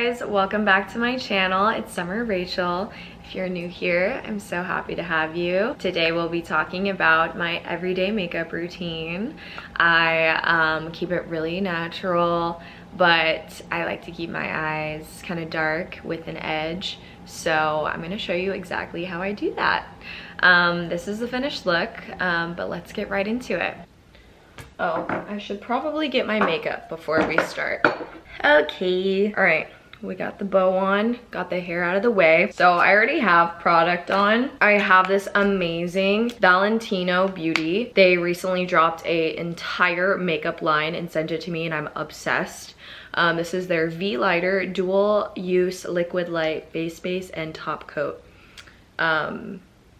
guys, welcome back to my channel. It's Summer Rachel. If you're new here, I'm so happy to have you. Today we'll be talking about my everyday makeup routine. I keep it really natural, but I like to keep my eyes kind of dark with an edge. So I'm gonna show you exactly how I do that. This is the finished look, but let's get right into it. Oh, I should probably get my makeup before we start. Okay, all right, we got the bow on, got the hair out of the way. So I already have product on. I have this amazing Valentino Beauty. They recently dropped an entire makeup line and sent it to me, and I'm obsessed. This is their V-Lighter Dual Use Liquid Light Base Base and Top Coat.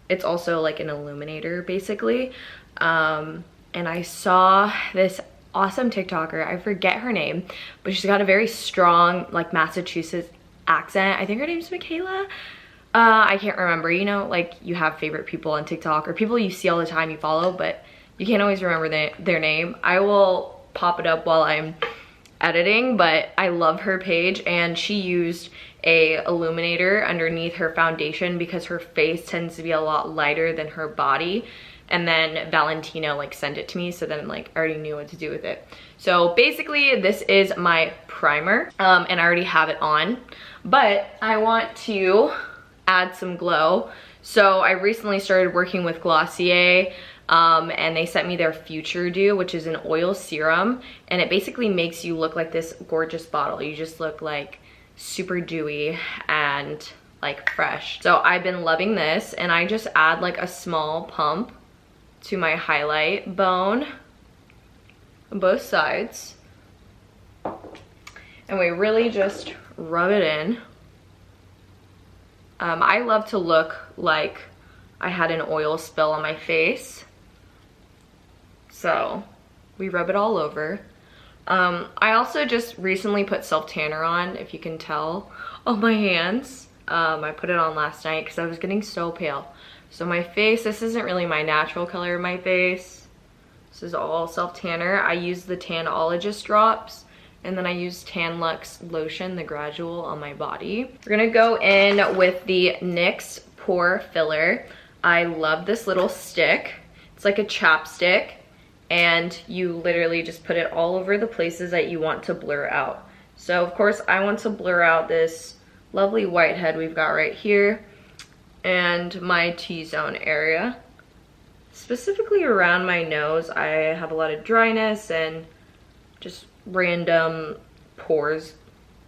It's also like an illuminator basically. And I saw this awesome TikToker, I forget her name, but she's got a very strong like Massachusetts accent. I think her name's Michaela. I can't remember. You know, like you have favorite people on TikTok or people you see all the time you follow, but you can't always remember their name. I will pop it up while I'm editing, but I love her page, and she used a illuminator underneath her foundation because her face tends to be a lot lighter than her body. And then Valentino like sent it to me, so then like I already knew what to do with it. So basically this is my primer, and I already have it on, but I want to add some glow. So I recently started working with Glossier, and they sent me their Future Dew, which is an oil serum, and it basically makes you look like this gorgeous bottle. You just look like super dewy and like fresh. So I've been loving this, and I just add like a small pump to my highlight bone on both sides, and we really just rub it in. I love to look like I had an oil spill on my face, so we rub it all over. I also just recently put self tanner on, if you can tell, on my hands. I put it on last night because I was getting so pale. So my face, this isn't really my natural color of my face. This is all self tanner. I use the Tanologist drops, and then I use Tan Luxe lotion, the gradual, on my body. We're gonna go in with the NYX pore filler. I love this little stick. It's like a chapstick, and you literally just put it all over the places that you want to blur out. So of course I want to blur out this lovely whitehead we've got right here, and my T-zone area. Specifically around my nose, I have a lot of dryness and just random pores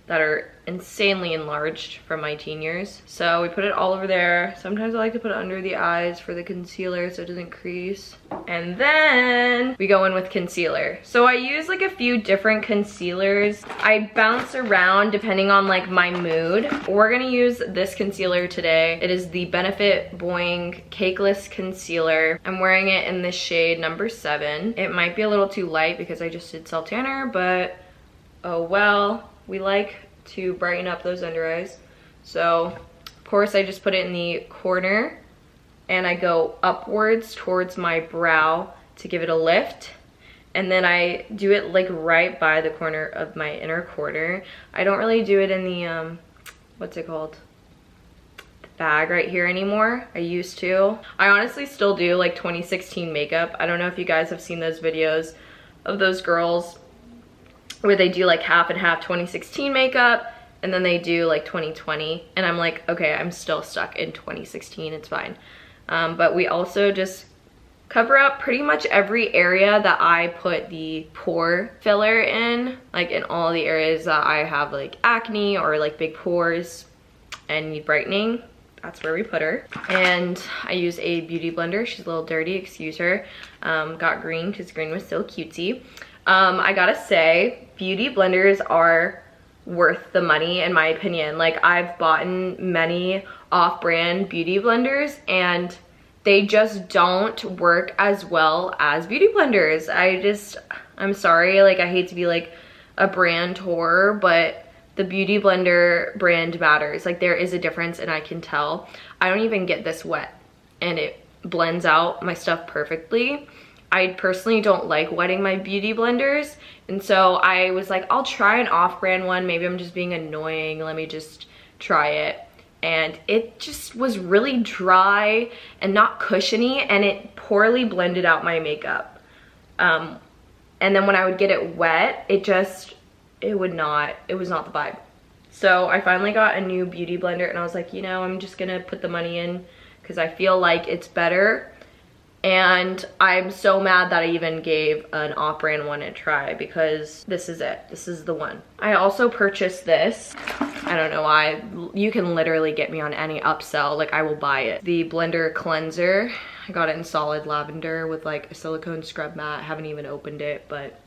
that are insanely enlarged from my teen years. So we put it all over there. Sometimes I like to put it under the eyes for the concealer so it doesn't crease. And then we go in with concealer. So I use like a few different concealers. I bounce around depending on like my mood. We're gonna use this concealer today. It is the Benefit Boing Cakeless Concealer. I'm wearing it in the shade number 7. It might be a little too light because I just did self tanner, but oh well. We like to brighten up those under eyes. So of course I just put it in the corner, and I go upwards towards my brow to give it a lift, and then I do it like right by the corner of my inner corner. I don't really do it in the what's it called, the bag right here anymore. I used to. I honestly still do like 2016 makeup. I don't know if you guys have seen those videos of those girls where they do like half and half 2016 makeup, and then they do like 2020, and I'm like, okay, I'm still stuck in 2016, it's fine. But we also just cover up pretty much every area that I put the pore filler in, like in all the areas that I have like acne or like big pores and need brightening. That's where we put her. And I use a beauty blender. She's a little dirty, excuse her. Got green because green was so cutesy. I gotta say, beauty blenders are worth the money in my opinion. Like I've bought many off-brand beauty blenders, and they just don't work as well as beauty blenders. I'm sorry, like I hate to be like a brand whore, but the beauty blender brand matters. Like there is a difference, and I can tell. I don't even get this wet, and it blends out my stuff perfectly. I personally don't like wetting my beauty blenders. And so I was like, I'll try an off-brand one. Maybe I'm just being annoying. Let me just try it. And it just was really dry and not cushiony, and it poorly blended out my makeup. And then when I would get it wet, it was not the vibe. So I finally got a new beauty blender, and I was like, you know, I'm just gonna put the money in because I feel like it's better. And I'm so mad that I even gave an off-brand one a try, because this is it. This is the one. I also purchased this. I don't know why. You can literally get me on any upsell. Like, I will buy it. The blender cleanser. I got it in solid lavender with like a silicone scrub mat. I haven't even opened it, but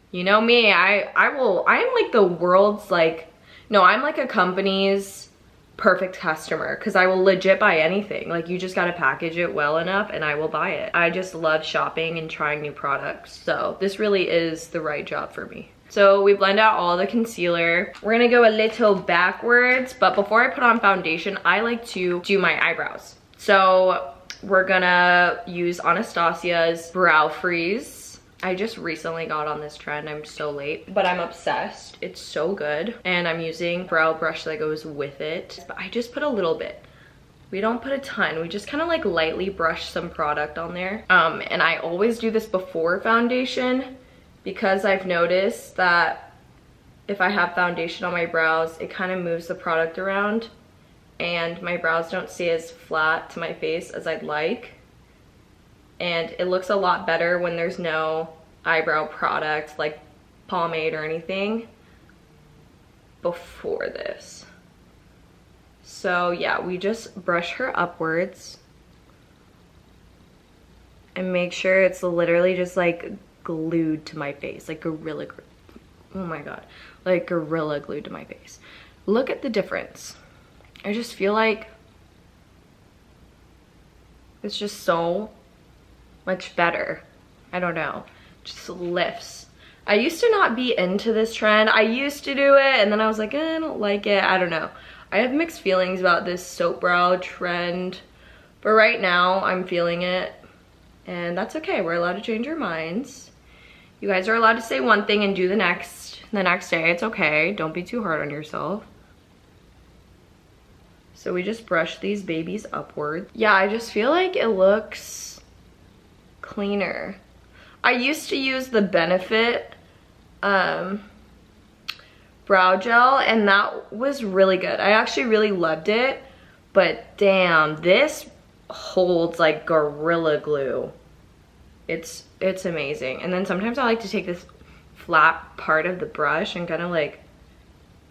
you know me. I am like the world's like, no, I'm like a company's perfect customer, because I will legit buy anything. Like, you just gotta package it well enough and I will buy it. I just love shopping and trying new products, so this really is the right job for me. So we blend out all the concealer. We're gonna go a little backwards, but before I put on foundation, I like to do my eyebrows. So we're gonna use Anastasia's Brow Freeze. I just recently got on this trend. I'm so late, but I'm obsessed. It's so good. And I'm using brow brush that goes with it. But I just put a little bit. We don't put a ton. We just kind of like lightly brush some product on there. And I always do this before foundation, because I've noticed that if I have foundation on my brows, it kind of moves the product around and my brows don't stay as flat to my face as I'd like. And it looks a lot better when there's no eyebrow product like pomade or anything before this. So yeah, we just brush her upwards and make sure it's literally just like glued to my face, like gorilla glue. Oh my god, like gorilla glued to my face. Look at the difference. I just feel like it's just so much better. I don't know, just lifts. I used to not be into this trend. I used to do it and then I was like, I don't like it. I don't know. I have mixed feelings about this soap brow trend, but right now I'm feeling it, and that's okay. We're allowed to change our minds. You guys are allowed to say one thing and do the next day. It's okay. Don't be too hard on yourself. So we just brush these babies upward. Yeah, I just feel like it looks cleaner. I used to use the Benefit brow gel, and that was really good. I actually really loved it, but damn, this holds like gorilla glue. It's amazing. And then sometimes I like to take this flat part of the brush and kind of like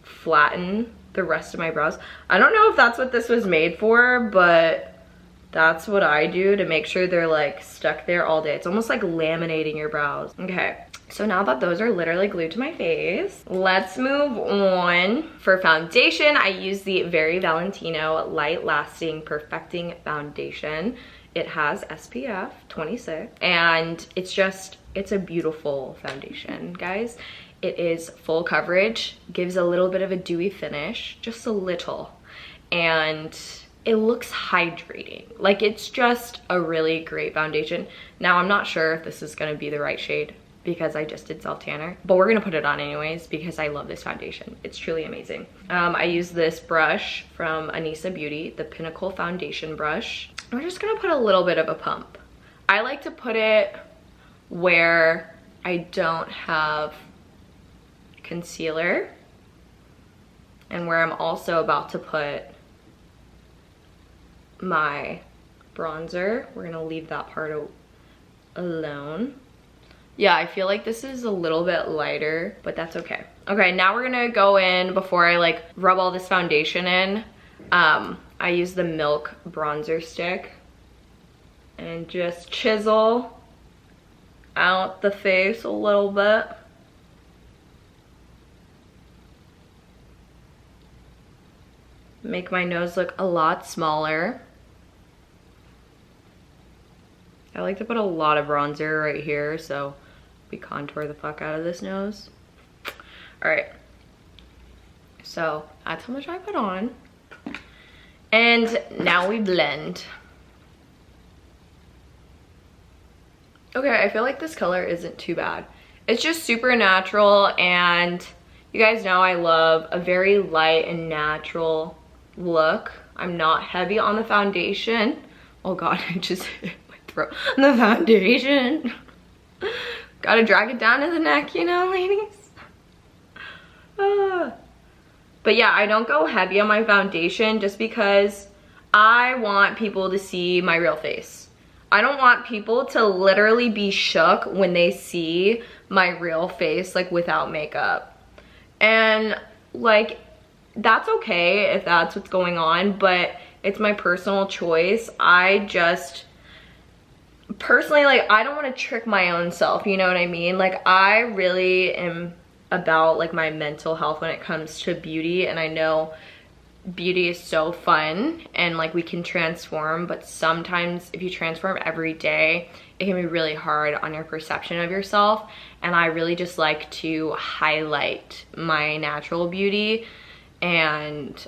flatten the rest of my brows. I don't know if that's what this was made for, but that's what I do to make sure they're like stuck there all day. It's almost like laminating your brows. Okay, so now that those are literally glued to my face, let's move on. For foundation, I use the Very Valentino Light Lasting Perfecting Foundation. It has SPF 26, and it's a beautiful foundation, guys. It is full coverage, gives a little bit of a dewy finish, just a little, and it looks hydrating. Like, it's just a really great foundation. Now, I'm not sure if this is gonna be the right shade because I just did self tanner, but we're gonna put it on anyways because I love this foundation. It's truly amazing. I use this brush from Anissa Beauty, the Pinnacle Foundation Brush. We're just gonna put a little bit of a pump. I like to put it where I don't have concealer and where I'm also about to put my bronzer. We're gonna leave that part alone. Yeah, I feel like this is a little bit lighter, but that's okay. Okay, now we're gonna go in, before I like rub all this foundation in, I use the Milk bronzer stick and just chisel out the face a little bit. Make my nose look a lot smaller. I like to put a lot of bronzer right here, so we contour the fuck out of this nose. All right, so that's how much I put on. And now we blend. Okay, I feel like this color isn't too bad. It's just super natural, and you guys know I love a very light and natural look. I'm not heavy on the foundation. Oh God, I just hit my throat. The foundation. Gotta drag it down to the neck, you know, ladies. But yeah, I don't go heavy on my foundation just because I want people to see my real face. I don't want people to literally be shook when they see my real face, like without makeup. And like, that's okay if that's what's going on, but it's my personal choice. I just personally, like, I don't want to trick my own self, you know what I mean? Like, I really am about like my mental health when it comes to beauty, and I know beauty is so fun and like we can transform, but sometimes if you transform every day, it can be really hard on your perception of yourself. And I really just like to highlight my natural beauty and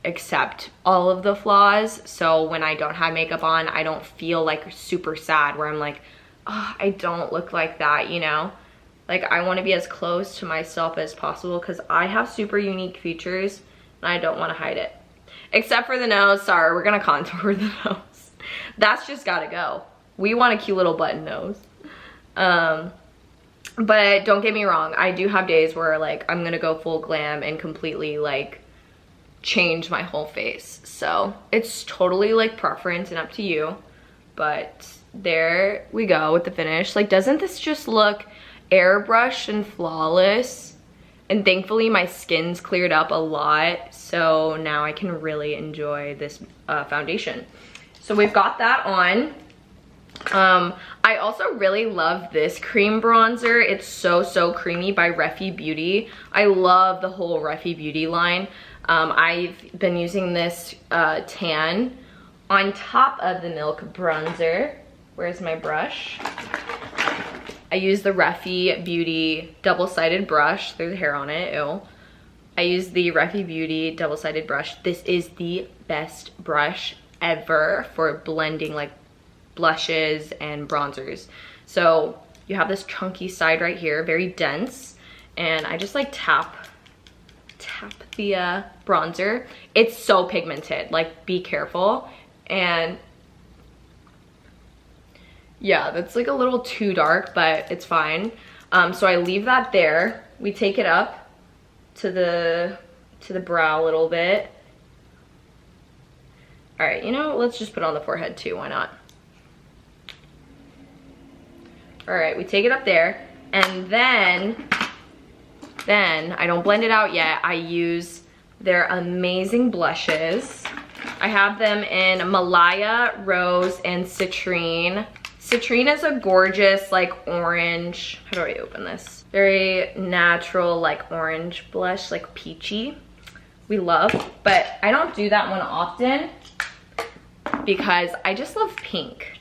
accept all of the flaws. So when I don't have makeup on, I don't feel like super sad where I'm like, oh, I don't look like that, you know? Like, I want to be as close to myself as possible because I have super unique features and I don't want to hide it. Except for the nose. Sorry, we're gonna contour the nose. That's just gotta go. We want a cute little button nose. But don't get me wrong, I do have days where like I'm gonna go full glam and completely like change my whole face. So it's totally like preference and up to you. But there we go with the finish. Like, doesn't this just look airbrushed and flawless? And thankfully my skin's cleared up a lot, so now I can really enjoy this foundation. So we've got that on. I also really love this cream bronzer. It's so creamy by Refi Beauty. I love the whole Refi Beauty line. I've been using this tan on top of the Milk bronzer. Where's my brush? I use the Refi Beauty double-sided brush. There's hair on it, ew. I use the Refi Beauty double-sided brush. This is the best brush ever for blending like blushes and bronzers. So you have this chunky side right here, very dense, and I just like tap the bronzer. It's so pigmented, like be careful. And yeah, that's like a little too dark, but it's fine. So I leave that there. We take it up to the brow a little bit. All right, you know, let's just put it on the forehead too, why not? All right, we take it up there, and then I don't blend it out yet. I use their amazing blushes. I have them in Malaya, Rose, and Citrine. Citrine is a gorgeous like orange, how do I open this? Very natural like orange blush, like peachy. We love, but I don't do that one often because I just love pink.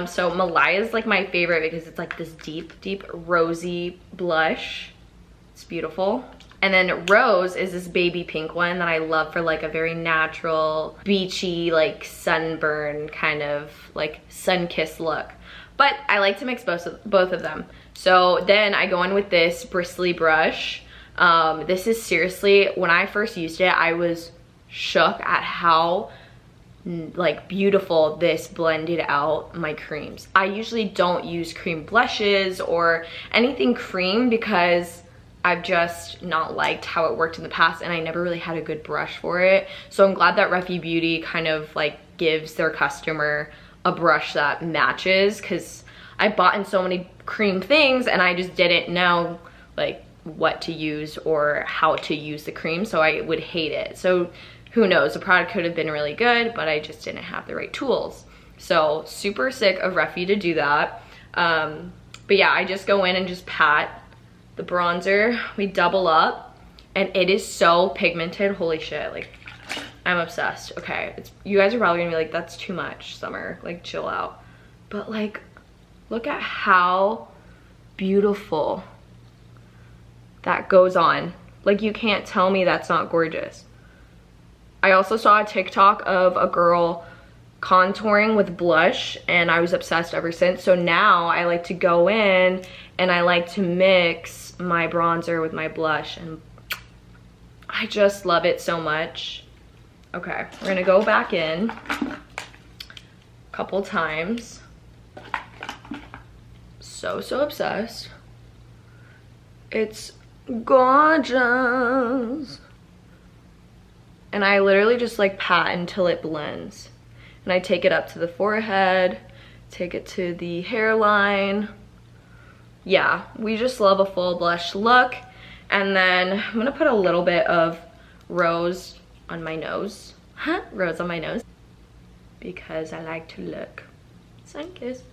So Malaya is like my favorite because it's like this deep rosy blush. It's beautiful. And then Rose is this baby pink one that I love for like a very natural, beachy, like sunburn kind of like sun-kissed look. But I like to mix both of them. So then I go in with this bristly brush. This is seriously, when I first used it, I was shook at how like beautiful this blended out my creams. I usually don't use cream blushes or anything cream because I've just not liked how it worked in the past, and I never really had a good brush for it. So I'm glad that Refi Beauty kind of like gives their customer a brush that matches, because I bought in so many cream things and I just didn't know like what to use or how to use the cream, so I would hate it. So who knows, the product could have been really good, but I just didn't have the right tools. So super sick of Refi to do that. But yeah, I just go in and just pat the bronzer. We double up, and it is so pigmented. Holy shit, like I'm obsessed. Okay, you guys are probably gonna be like, that's too much, Summer, like chill out. But like, look at how beautiful that goes on. Like, you can't tell me that's not gorgeous. I also saw a TikTok of a girl contouring with blush, and I was obsessed ever since. So now I like to go in and I like to mix my bronzer with my blush, and I just love it so much. Okay, we're gonna go back in a couple times. So obsessed. It's gorgeous. And I literally just like pat until it blends. And I take it up to the forehead, take it to the hairline. Yeah, we just love a full blush look. And then I'm gonna put a little bit of rose on my nose. Rose on my nose. Because I like to look sun-kissed.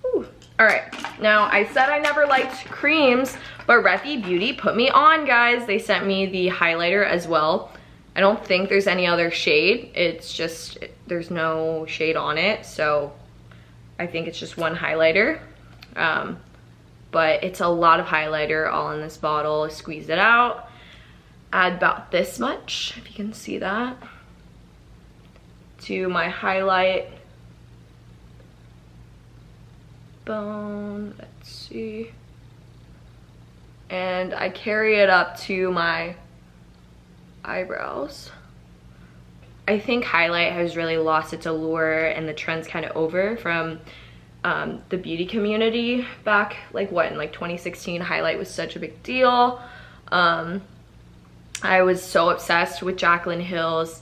Ooh. All right, now I said I never liked creams, but Refi Beauty put me on, guys. They sent me the highlighter as well. I don't think there's any other shade. It's just, there's no shade on it. So I think it's just one highlighter. But it's a lot of highlighter all in this bottle. Squeeze it out. Add about this much, if you can see that, to my highlight bone. Let's see. And I carry it up to my eyebrows. I think highlight has really lost its allure, and the trend's kind of over from the beauty community back, like what, in like 2016, highlight was such a big deal. I was so obsessed with Jaclyn Hill's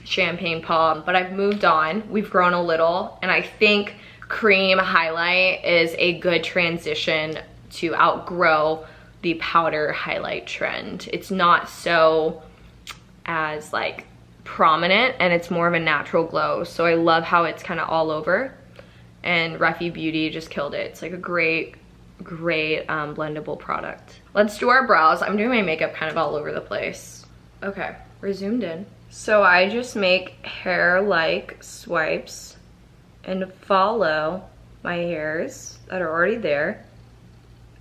Champagne Pop, but I've moved on. We've grown a little, and I think cream highlight is a good transition to outgrow the powder highlight trend. It's not so as like prominent, and it's more of a natural glow. So I love how it's kind of all over, and Refi Beauty just killed it. It's like a great blendable product. Let's do our brows. I'm doing my makeup kind of all over the place. Okay, we're zoomed in. So I just make hair-like swipes and follow my hairs that are already there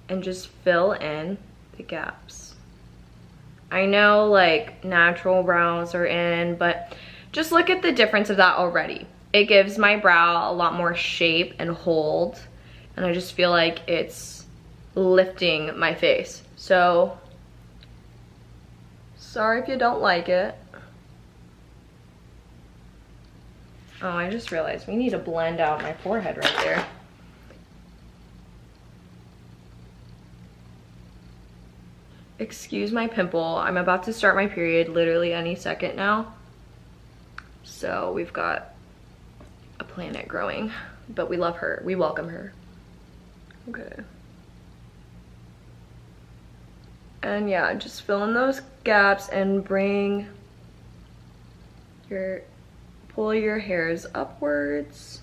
and just fill in the gaps. I know like natural brows are in, but just look at the difference of that already. It gives my brow a lot more shape and hold, and I just feel like it's lifting my face. So sorry if you don't like it. Oh, I just realized we need to blend out my forehead right there. Excuse my pimple. I'm about to start my period literally any second now. So we've got a planet growing, but we love her. We welcome her. Okay. And yeah, just fill in those gaps and pull your hairs upwards.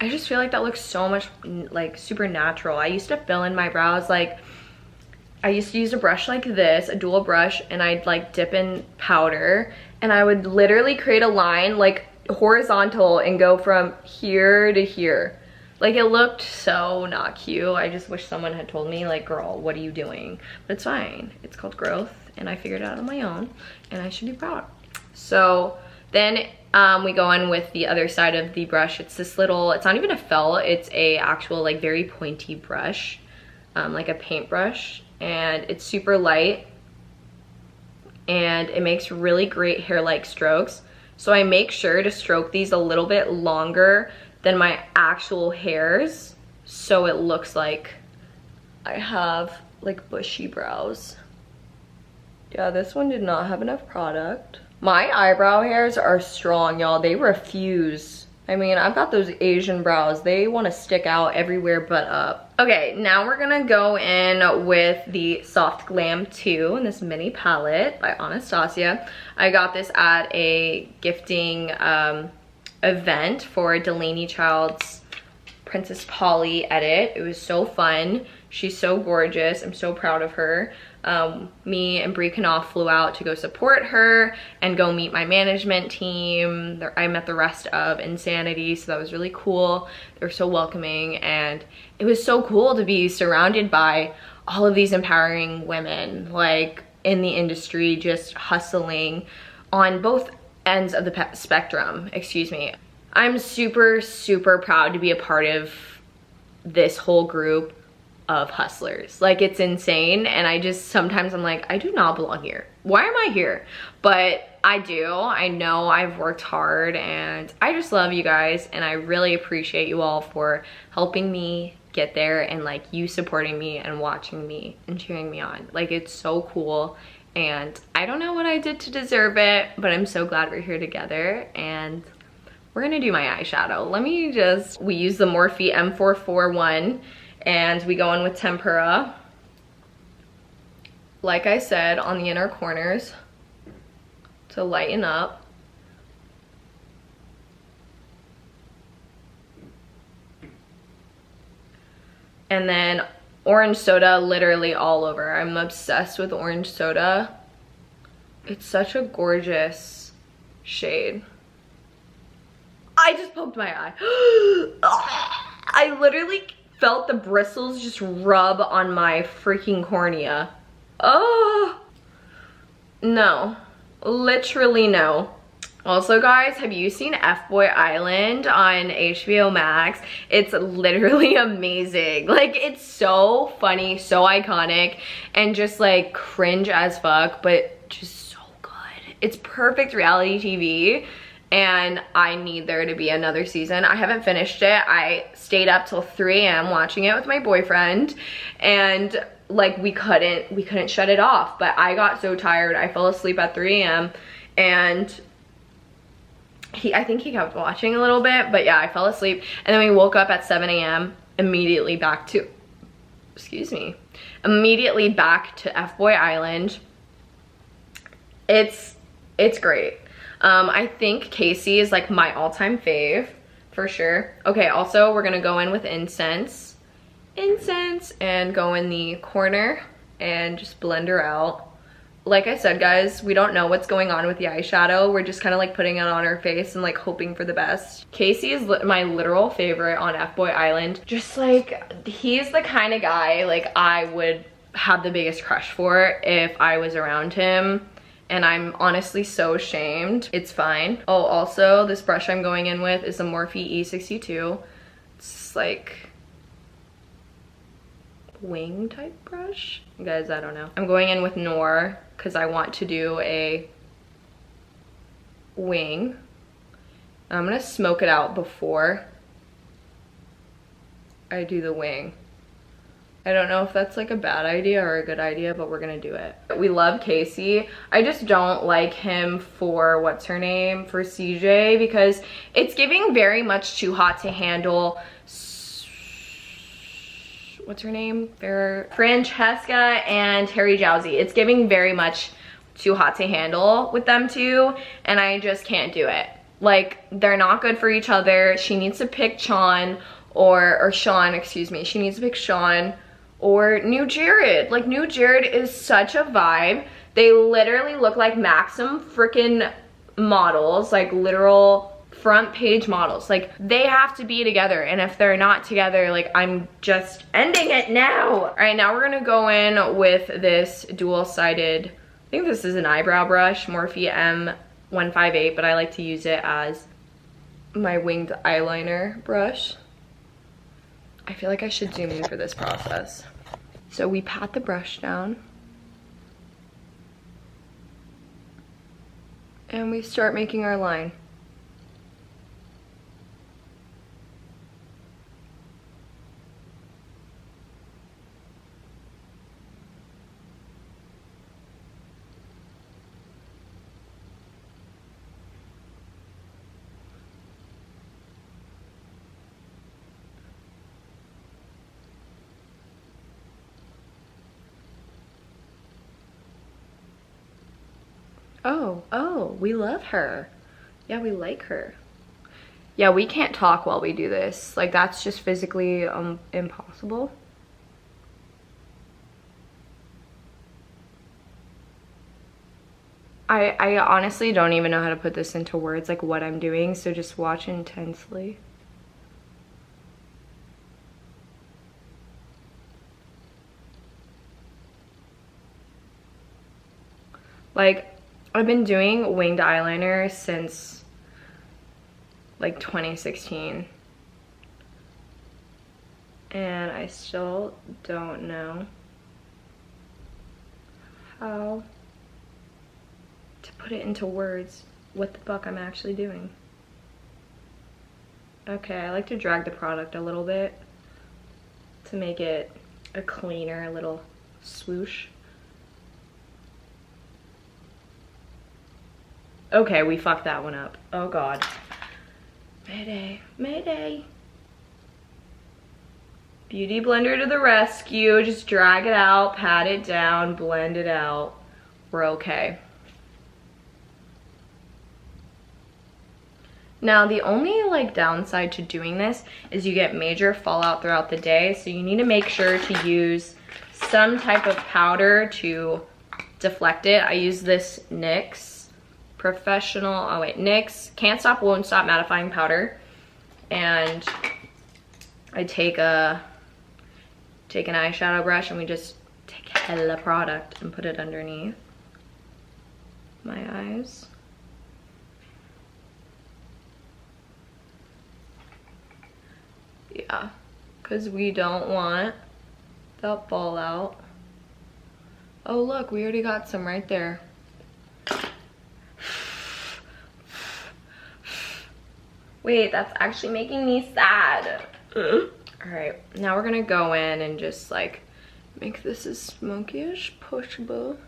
I just feel like that looks so much like super natural. I used to fill in my brows like, I used to use a brush like this, a dual brush, and I'd like dip in powder, and I would literally create a line like horizontal and go from here to here. Like it looked so not cute. I just wish someone had told me like, girl, what are you doing? But it's fine. It's called growth, and I figured it out on my own, and I should be proud. So then we go in with the other side of the brush. It's this little, it's not even a felt, it's a actual like very pointy brush, like a paintbrush, and it's super light, and it makes really great hair-like strokes. So I make sure to stroke these a little bit longer than my actual hairs, so it looks like I have like bushy brows. Yeah, this one did not have enough product. My eyebrow hairs are strong, y'all. They refuse. I mean, I've got those Asian brows. They want to stick out everywhere but up. Okay, now we're gonna go in with the Soft Glam 2 in this mini palette by Anastasia. I got this at a gifting event for Delaney Child's Princess Polly edit. It was so fun. She's so gorgeous. I'm so proud of her. Me and Brie Knopf flew out to go support her and go meet my management team. I met the rest of Insanity, so that was really cool. They were so welcoming, and it was so cool to be surrounded by all of these empowering women like in the industry, just hustling on both ends of the spectrum, excuse me. I'm super, super proud to be a part of this whole group of hustlers. Like, it's insane, and I just, sometimes I'm like, I do not belong here. Why am I here? But I do. I know I've worked hard, and I just love you guys, and I really appreciate you all for helping me get there, and like you supporting me and watching me and cheering me on. Like, it's so cool, and I don't know what I did to deserve it, but I'm so glad we're here together. And we're gonna do my eyeshadow. We use the Morphe M441, and we go in with tempera, like I said, on the inner corners to lighten up. And then orange soda literally all over. I'm obsessed with orange soda. It's such a gorgeous shade. I just poked my eye. I literally felt the bristles just rub on my freaking cornea. Oh, no, literally no. Also, guys, have you seen F-Boy Island on HBO Max? It's literally amazing. Like, it's so funny, so iconic, and just like cringe as fuck, but just so good. It's perfect reality TV, and I need there to be another season. I haven't finished it. I stayed up till 3 a.m. watching it with my boyfriend, and like we couldn't shut it off. But I got so tired, I fell asleep at 3 a.m. and I think he kept watching a little bit, but yeah, I fell asleep. And then we woke up at 7 a.m. immediately back to F-Boy Island. It's great. I think Casey is like my all-time fave for sure. Okay, also we're gonna go in with incense and go in the corner and just blend her out. Like I said, guys, we don't know what's going on with the eyeshadow. We're just kind of like putting it on her face and like hoping for the best. Casey is my literal favorite on F-Boy Island. Just like, he's the kind of guy like I would have the biggest crush for if I was around him. And I'm honestly so ashamed. It's fine. Oh, also, this brush I'm going in with is the Morphe E62. It's like wing type brush. You guys, I don't know. I'm going in with Noir because I want to do a wing. I'm gonna smoke it out before I do the wing. I don't know if that's like a bad idea or a good idea, but we're gonna do it. We love Casey. I just don't like him for, what's her name, for CJ, because it's giving very much too hot to handle. What's her name? Francesca and Harry Jowsey. It's giving very much too hot to handle with them two, and I just can't do it. Like, they're not good for each other. She needs to pick Sean, or Sean, excuse me. She needs to pick Sean or New Jared. Like, New Jared is such a vibe. They literally look like Maxim freaking models, like literal front page models. Like, they have to be together, and if they're not together, like, I'm just ending it now. All right, now we're gonna go in with this dual-sided, I think this is an eyebrow brush, Morphe M158, but I like to use it as my winged eyeliner brush. I feel like I should zoom in for this process. So we pat the brush down, and we start making our line. Oh, we love her. Yeah, we like her. Yeah, we can't talk while we do this. Like, that's just physically impossible. I honestly don't even know how to put this into words, like what I'm doing, so just watch intensely. Like, I've been doing winged eyeliner since like 2016. And I still don't know how to put it into words what the fuck I'm actually doing. Okay, I like to drag the product a little bit to make it a cleaner little swoosh. Okay, we fucked that one up. Oh god. Mayday, mayday. Beauty blender to the rescue. Just drag it out, pat it down, blend it out. We're okay. Now, the only like downside to doing this is you get major fallout throughout the day, so you need to make sure to use some type of powder to deflect it. I use this NYX professional, NYX Can't Stop Won't Stop mattifying powder, and I take an eyeshadow brush and we just take hella product and put it underneath my eyes. Yeah, because we don't want that fallout. Oh look, we already got some right there. Wait, that's actually making me sad. Alright, now we're gonna go in and just like make this as smoky as possible.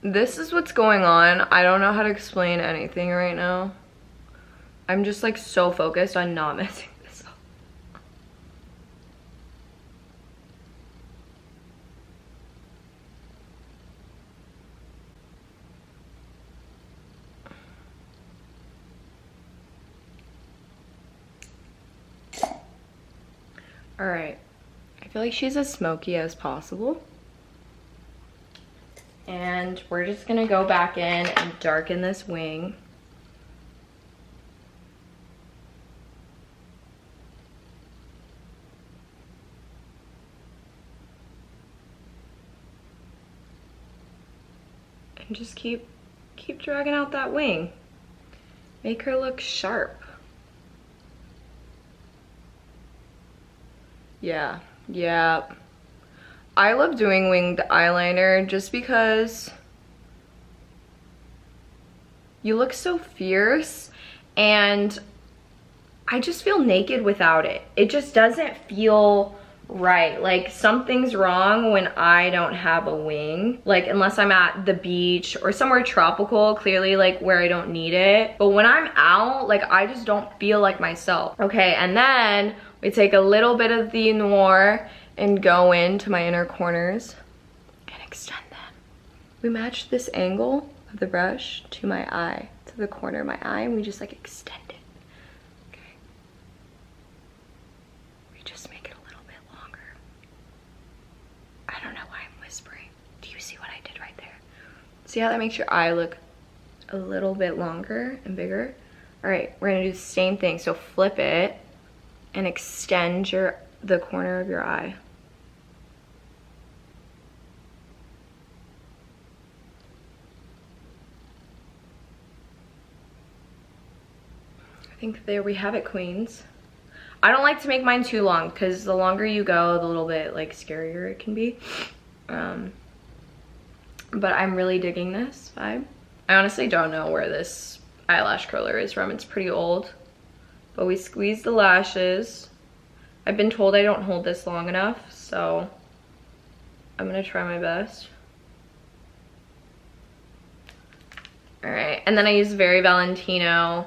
This is what's going on. I don't know how to explain anything right now. I'm just like so focused on not messing this up. All right, I feel like she's as smoky as possible. And we're just gonna go back in and darken this wing. And just keep dragging out that wing. Make her look sharp. Yeah. I love doing winged eyeliner just because you look so fierce, and I just feel naked without it. It just doesn't feel right. Like something's wrong when I don't have a wing. Like unless I'm at the beach or somewhere tropical, clearly like where I don't need it. But when I'm out, like I just don't feel like myself. Okay, and then we take a little bit of the Noir and go into my inner corners and extend them. We match this angle of the brush to my eye, to the corner of my eye, and we just like extend it. Okay. We just make it a little bit longer. I don't know why I'm whispering. Do you see what I did right there? See how that makes your eye look a little bit longer and bigger? All right, we're gonna do the same thing. So flip it and extend the corner of your eye. I think there we have it, queens. I don't like to make mine too long because the longer you go, the little bit like scarier it can be. But I'm really digging this vibe. I honestly don't know where this eyelash curler is from. It's pretty old, but we squeeze the lashes. I've been told I don't hold this long enough, so I'm gonna try my best. All right, and then I use Very Valentino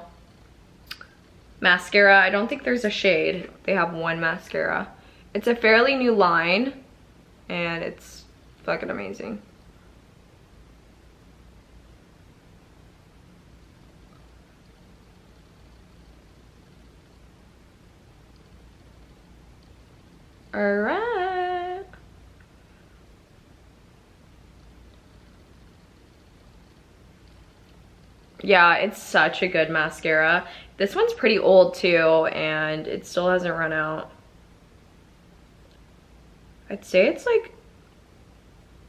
mascara. I don't think there's a shade. They have one mascara. It's a fairly new line, and it's fucking amazing. All right. Yeah, it's such a good mascara. This one's pretty old too, and it still hasn't run out. I'd say it's like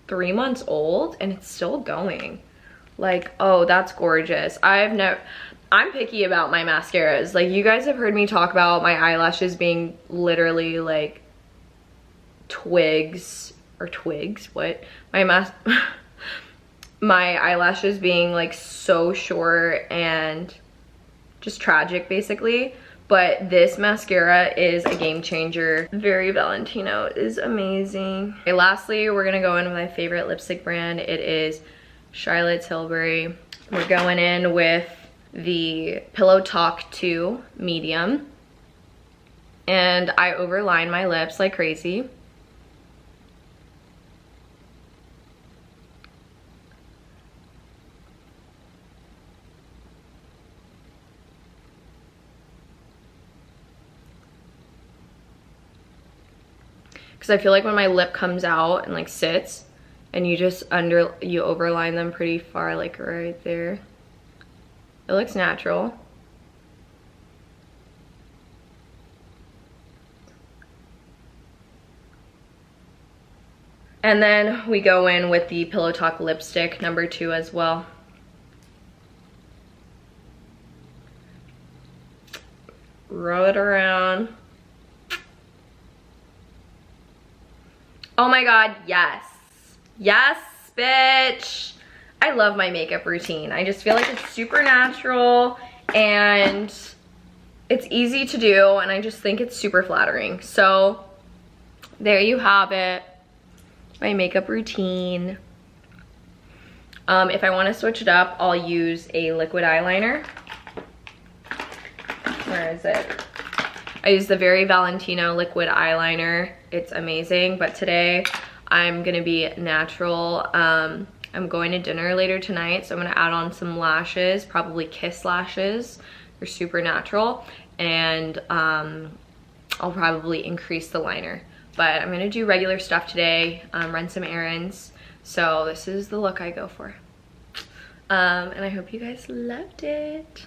3 months old and it's still going. Like, oh, that's gorgeous. I'm picky about my mascaras. Like, you guys have heard me talk about my eyelashes being literally like twigs, what? My eyelashes being like so short and just tragic basically. But this mascara is a game changer. Very Valentino is amazing. Okay, lastly, we're gonna go in with my favorite lipstick brand. It is Charlotte Tilbury. We're going in with the Pillow Talk 2 medium. And I overline my lips like crazy. Because I feel like when my lip comes out and like sits and you just you overline them pretty far, like right there. It looks natural. And then we go in with the Pillow Talk lipstick number 2 as well. Roll it around. Oh my god, yes. Yes, bitch. I love my makeup routine. I just feel like it's super natural and it's easy to do, and I just think it's super flattering. So there you have it, my makeup routine. If I want to switch it up, I'll use a liquid eyeliner. Where is it? I use the Very Valentino liquid eyeliner. It's amazing, but today I'm gonna be natural. I'm going to dinner later tonight, so I'm gonna add on some lashes, probably Kiss lashes. They're super natural, and I'll probably increase the liner. But I'm gonna do regular stuff today, run some errands. So this is the look I go for. And I hope you guys loved it.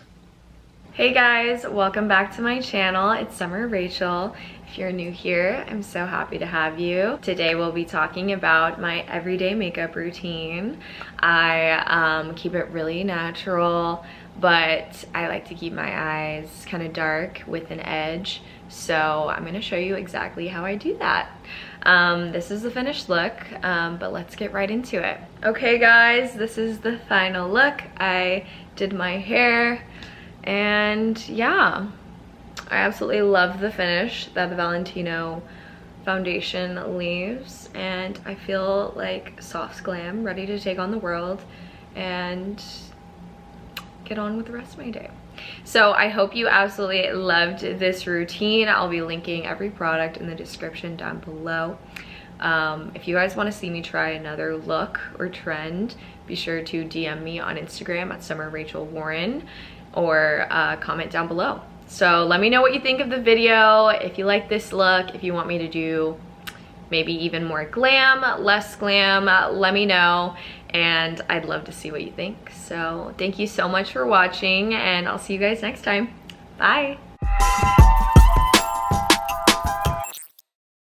Hey guys, welcome back to my channel. It's Summer Rachel. If you're new here, I'm so happy to have you. Today we'll be talking about my everyday makeup routine. I keep it really natural, but I like to keep my eyes kind of dark with an edge. So I'm gonna show you exactly how I do that. This is the finished look, but let's get right into it. Okay guys, this is the final look. I did my hair. And yeah, I absolutely love the finish that the Valentino foundation leaves, and I feel like soft glam, ready to take on the world and get on with the rest of my day. So I hope you absolutely loved this routine. I'll be linking every product in the description down below. If you guys want to see me try another look or trend, be sure to DM me on Instagram at SummerRachelWarren, or comment down below. So let me know what you think of the video, if you like this look, if you want me to do maybe even more glam, less glam, let me know, and I'd love to see what you think. So thank you so much for watching, and I'll see you guys next time. Bye.